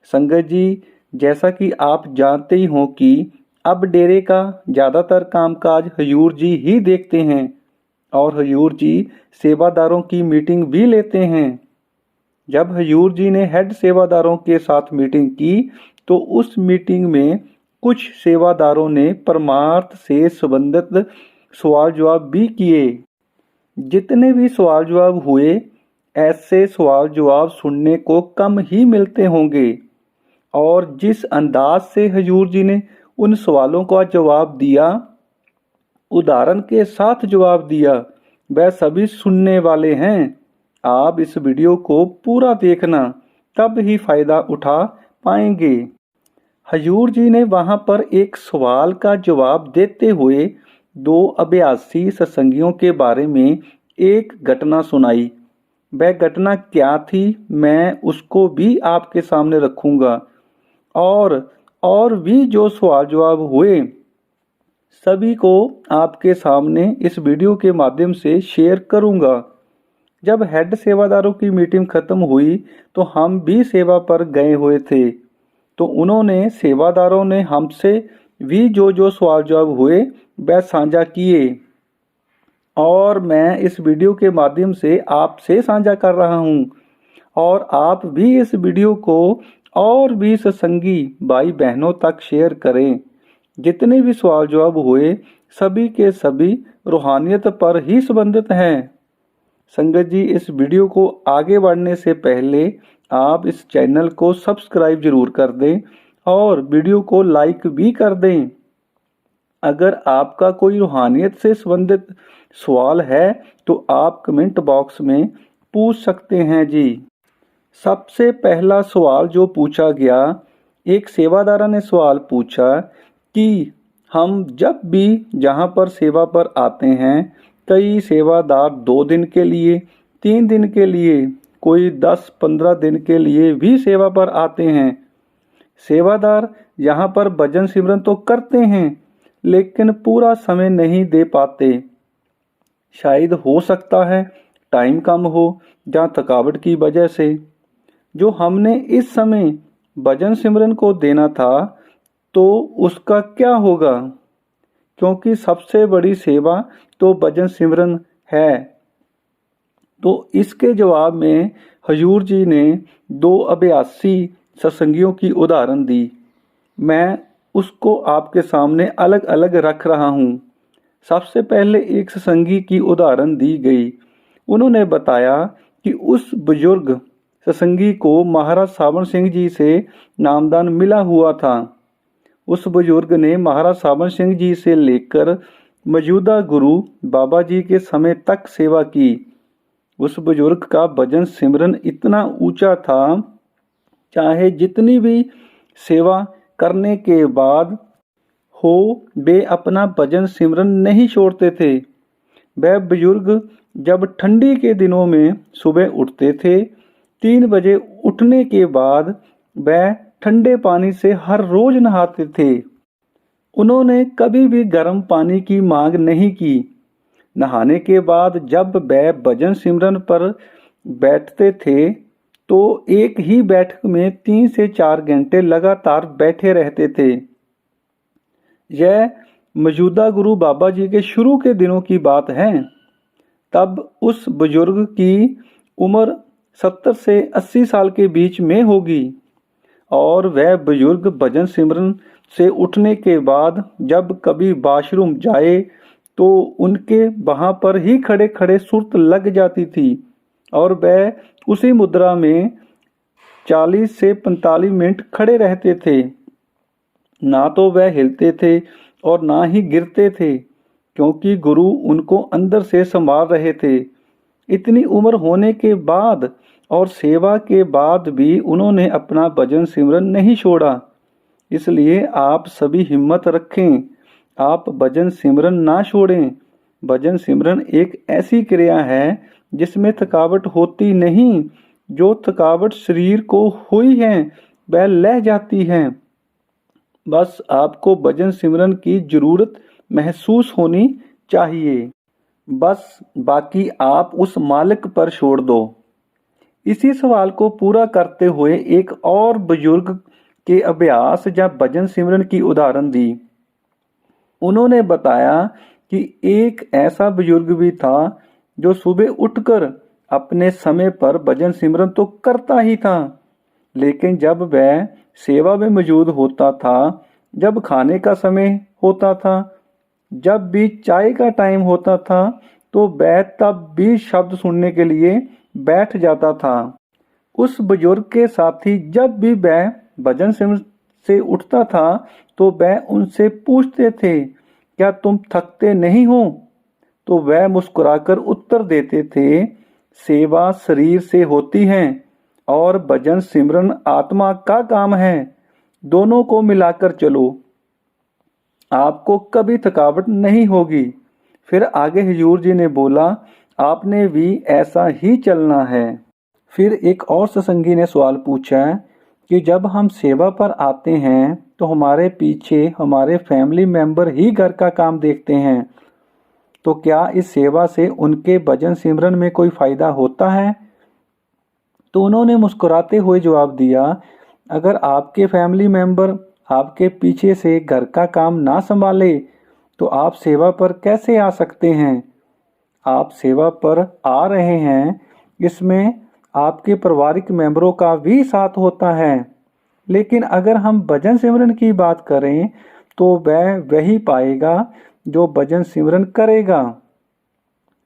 संगत जी, जैसा कि आप जानते ही हो कि अब डेरे का ज़्यादातर कामकाज हजूर जी ही देखते हैं और हजूर जी सेवादारों की मीटिंग भी लेते हैं। जब हजूर जी ने हेड सेवादारों के साथ मीटिंग की तो उस मीटिंग में कुछ सेवादारों ने परमार्थ से संबंधित सवाल जवाब भी किए। जितने भी सवाल जवाब हुए, ऐसे सवाल जवाब सुनने को कम ही मिलते होंगे और जिस अंदाज से हजूर जी ने उन सवालों का जवाब दिया, उदाहरण के साथ जवाब दिया, वह सभी सुनने वाले हैं। आप इस वीडियो को पूरा देखना, तब ही फायदा उठा पाएंगे। हजूर जी ने वहां पर एक सवाल का जवाब देते हुए दो अभ्यासी सत्संगियों के बारे में एक घटना सुनाई। वह घटना क्या थी, मैं उसको भी आपके सामने रखूंगा और भी जो सवाल जवाब हुए सभी को आपके सामने इस वीडियो के माध्यम से शेयर करूंगा। जब हेड सेवादारों की मीटिंग खत्म हुई तो हम भी सेवा पर गए हुए थे, तो उन्होंने सेवादारों ने हमसे भी जो सवाल जवाब हुए वह साझा किए और मैं इस वीडियो के माध्यम से आपसे साझा कर रहा हूं। और आप भी इस वीडियो को और भी सत्संगी भाई बहनों तक शेयर करें। जितने भी सवाल जवाब हुए सभी के सभी रूहानियत पर ही संबंधित हैं। संगत जी, इस वीडियो को आगे बढ़ने से पहले आप इस चैनल को सब्सक्राइब जरूर कर दें और वीडियो को लाइक भी कर दें। अगर आपका कोई रूहानियत से संबंधित सवाल है तो आप कमेंट बॉक्स में पूछ सकते हैं जी। सबसे पहला सवाल जो पूछा गया, एक सेवादारा ने सवाल पूछा कि हम जब भी जहाँ पर सेवा पर आते हैं, कई सेवादार 2 दिन के लिए, 3 दिन के लिए, कोई 10-15 दिन के लिए भी सेवा पर आते हैं। सेवादार यहाँ पर भजन सिमरन तो करते हैं लेकिन पूरा समय नहीं दे पाते। शायद हो सकता है टाइम कम हो या थकावट की वजह से। जो हमने इस समय भजन सिमरन को देना था तो उसका क्या होगा, क्योंकि सबसे बड़ी सेवा तो भजन सिमरन है। तो इसके जवाब में हजूर जी ने 2 अभ्यासी सत्संगियों की उदाहरण दी। मैं उसको आपके सामने अलग अलग रख रहा हूँ। सबसे पहले एक सत्संगी की उदाहरण दी गई। उन्होंने बताया कि उस बुजुर्ग सत्संगी को महाराज सावन सिंह जी से नामदान मिला हुआ था। उस बुजुर्ग ने महाराज सावन सिंह जी से लेकर मौजूदा गुरु बाबा जी के समय तक सेवा की। उस बुजुर्ग का भजन सिमरन इतना ऊंचा था, चाहे जितनी भी सेवा करने के बाद हो वे अपना भजन सिमरन नहीं छोड़ते थे। वह बुजुर्ग जब ठंडी के दिनों में सुबह उठते थे, 3 बजे उठने के बाद वह ठंडे पानी से हर रोज नहाते थे। उन्होंने कभी भी गर्म पानी की मांग नहीं की। नहाने के बाद जब वह भजन सिमरन पर बैठते थे तो एक ही बैठक में 3 से 4 घंटे लगातार बैठे रहते थे। यह मौजूदा गुरु बाबा जी के शुरू के दिनों की बात है। तब उस बुजुर्ग की उम्र 70 से 80 साल के बीच में होगी और वह बुजुर्ग भजन सिमरन से उठने के बाद जब कभी वॉशरूम जाए तो उनके वहां पर ही खड़े खड़े सुर्त लग जाती थी और वह उसी मुद्रा में 40 से 45 मिनट खड़े रहते थे। ना तो वह हिलते थे और ना ही गिरते थे, क्योंकि गुरु उनको अंदर से संभाल रहे थे। इतनी उम्र होने के बाद और सेवा के बाद भी उन्होंने अपना भजन सिमरन नहीं छोड़ा। इसलिए आप सभी हिम्मत रखें, आप भजन सिमरन ना छोड़ें। भजन सिमरन एक ऐसी क्रिया है जिसमें थकावट होती नहीं। जो थकावट शरीर को हुई है वह लह जाती है। बस आपको भजन सिमरन की जरूरत महसूस होनी चाहिए। बस बाकी आप उस मालिक पर छोड़ दो। इसी सवाल को पूरा करते हुए एक और बुजुर्ग के अभ्यास या भजन सिमरन की उदाहरण दी। उन्होंने बताया कि एक ऐसा बुजुर्ग भी था जो सुबह उठकर अपने समय पर भजन सिमरन तो करता ही था, लेकिन जब वह सेवा में मौजूद होता था, जब खाने का समय होता था, जब भी चाय का टाइम होता था, तो वह तब भी शब्द सुनने के लिए बैठ जाता था। उस बुजुर्ग के साथी जब भी वह भजन सिमरन से उठता था, तो वह उनसे पूछते थे, क्या तुम थकते नहीं हो? तो वह मुस्कुराकर उत्तर देते थे, सेवा शरीर से होती है और भजन सिमरन आत्मा का काम है। दोनों को मिलाकर चलो, आपको कभी थकावट नहीं होगी। फिर आगे हुजूर जी ने बोला, आपने भी ऐसा ही चलना है। फिर एक और सत्संगी ने सवाल पूछा कि जब हम सेवा पर आते हैं तो हमारे पीछे हमारे फैमिली मेंबर ही घर का काम देखते हैं, तो क्या इस सेवा से उनके भजन सिमरन में कोई फायदा होता है? तो उन्होंने मुस्कुराते हुए जवाब दिया, अगर आपके फैमिली मेंबर आपके पीछे से घर का काम ना संभाले तो आप सेवा पर कैसे आ सकते हैं? आप सेवा पर आ रहे हैं, इसमें आपके पारिवारिक मेंबरों का भी साथ होता है। लेकिन अगर हम भजन सिमरन की बात करें तो वह वही पाएगा जो भजन सिमरन करेगा।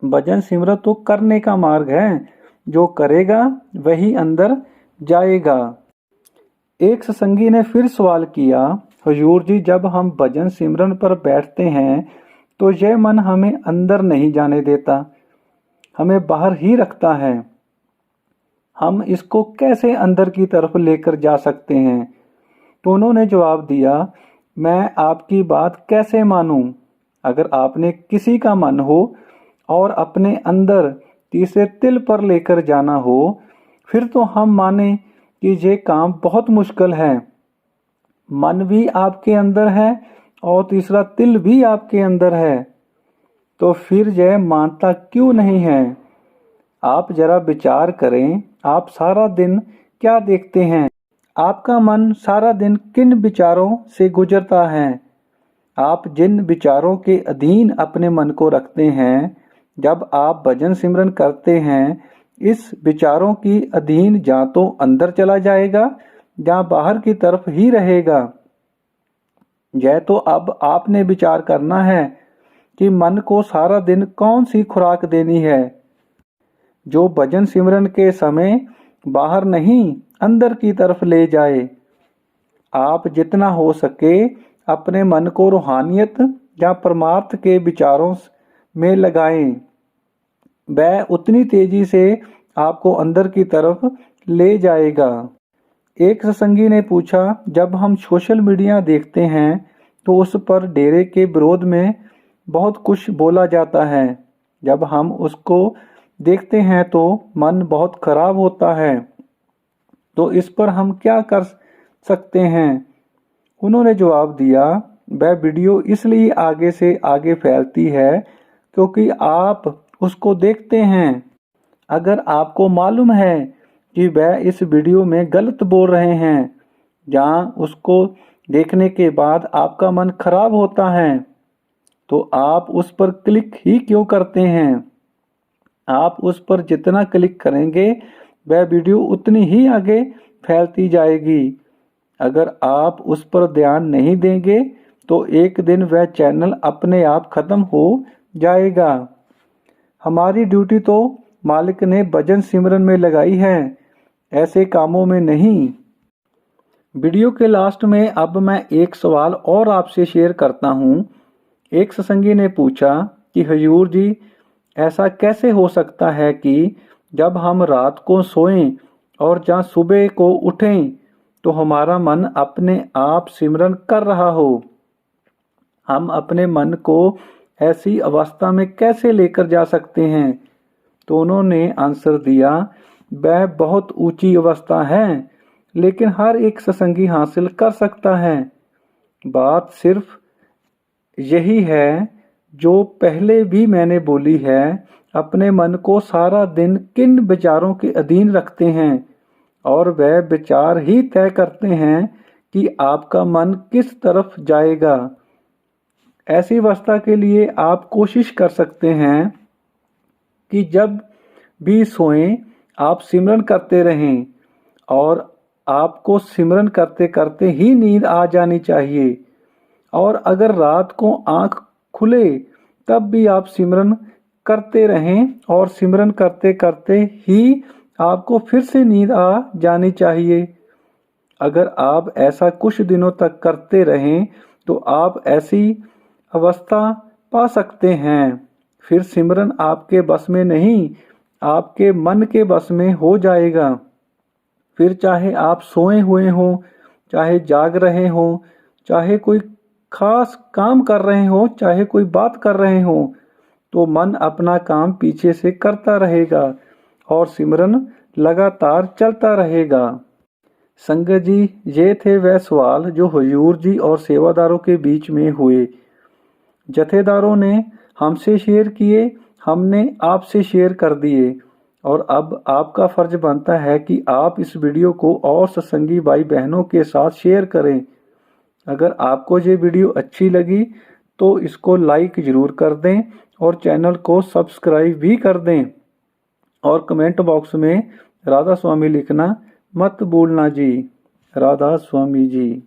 भजन सिमरन तो करने का मार्ग है, जो करेगा वही अंदर जाएगा। एक सत्संगी ने फिर सवाल किया, हुजूर जी, जब हम भजन सिमरन पर बैठते हैं तो यह मन हमें अंदर नहीं जाने देता, हमें बाहर ही रखता है। हम इसको कैसे अंदर की तरफ लेकर जा सकते हैं? तो उन्होंने जवाब दिया, मैं आपकी बात कैसे मानूं? अगर आपने किसी का मन हो और अपने अंदर तीसरे तिल पर लेकर जाना हो, फिर तो हम माने कि ये काम बहुत मुश्किल है। मन भी आपके अंदर है और तीसरा तिल भी आपके अंदर है, तो फिर यह मानता क्यों नहीं है? आप जरा विचार करें, आप सारा दिन क्या देखते हैं? आपका मन सारा दिन किन विचारों से गुजरता है? आप जिन विचारों के अधीन अपने मन को रखते हैं, जब आप भजन सिमरन करते हैं, इस विचारों की अधीन या तो अंदर चला जाएगा या बाहर की तरफ ही रहेगा। यह तो अब आपने विचार करना है कि मन को सारा दिन कौन सी खुराक देनी है, जो भजन सिमरन के समय बाहर नहीं अंदर की तरफ ले जाए। आप जितना हो सके अपने मन को रूहानियत या परमार्थ के विचारों में लगाएं, वह उतनी तेजी से आपको अंदर की तरफ ले जाएगा। एक सत्संगी ने पूछा, जब हम सोशल मीडिया देखते हैं तो उस पर डेरे के विरोध में बहुत कुछ बोला जाता है। जब हम उसको देखते हैं तो मन बहुत खराब होता है, तो इस पर हम क्या कर सकते हैं? उन्होंने जवाब दिया, वह वीडियो इसलिए आगे से आगे फैलती है क्योंकि आप उसको देखते हैं। अगर आपको मालूम है कि वह इस वीडियो में गलत बोल रहे हैं, जहां उसको देखने के बाद आपका मन खराब होता है, तो आप उस पर क्लिक ही क्यों करते हैं? आप उस पर जितना क्लिक करेंगे वह वीडियो उतनी ही आगे फैलती जाएगी। अगर आप उस पर ध्यान नहीं देंगे तो एक दिन वह चैनल अपने आप खत्म हो जाएगा। हमारी ड्यूटी तो मालिक ने भजन सिमरन में लगाई है, ऐसे कामों में नहीं। वीडियो के लास्ट में अब मैं एक सवाल और आपसे शेयर करता हूँ। एक सत्संगी ने पूछा कि हुजूर जी, ऐसा कैसे हो सकता है कि जब हम रात को सोएं और जहाँ सुबह को उठें तो हमारा मन अपने आप सिमरन कर रहा हो? हम अपने मन को ऐसी अवस्था में कैसे लेकर जा सकते हैं? तो उन्होंने आंसर दिया, वह बहुत ऊंची अवस्था है, लेकिन हर एक सत्संगी हासिल कर सकता है। बात सिर्फ यही है जो पहले भी मैंने बोली है अपने मन को सारा दिन किन विचारों के अधीन रखते हैं और वह विचार ही तय करते हैं कि आपका मन किस तरफ जाएगा। ऐसी अवस्था के लिए आप कोशिश कर सकते हैं कि जब भी सोएं आप सिमरन करते रहें और आपको सिमरन करते करते ही नींद आ जानी चाहिए। और अगर रात को आँख खुले तब भी आप सिमरन करते रहें और सिमरन करते करते ही आपको फिर से नींद आ जानी चाहिए। अगर आप ऐसा कुछ दिनों तक करते रहें तो आप ऐसी अवस्था पा सकते हैं। फिर सिमरन आपके बस में नहीं, आपके मन के बस में हो जाएगा। फिर चाहे आप सोए हुए हों, चाहे जाग रहे हों, चाहे कोई खास काम कर रहे हों, चाहे कोई बात कर रहे हों, तो मन अपना काम पीछे से करता रहेगा और सिमरन लगातार चलता रहेगा। संगत जी, ये थे वह सवाल जो हुजूर जी और सेवादारों के बीच में हुए। जथेदारों ने हमसे शेयर किए, हमने आपसे शेयर कर दिए और अब आपका फर्ज बनता है कि आप इस वीडियो को और सत्संगी भाई बहनों के साथ शेयर करें। अगर आपको ये वीडियो अच्छी लगी तो इसको लाइक ज़रूर कर दें और चैनल को सब्सक्राइब भी कर दें और कमेंट बॉक्स में राधा स्वामी लिखना मत भूलना जी। राधा स्वामी जी।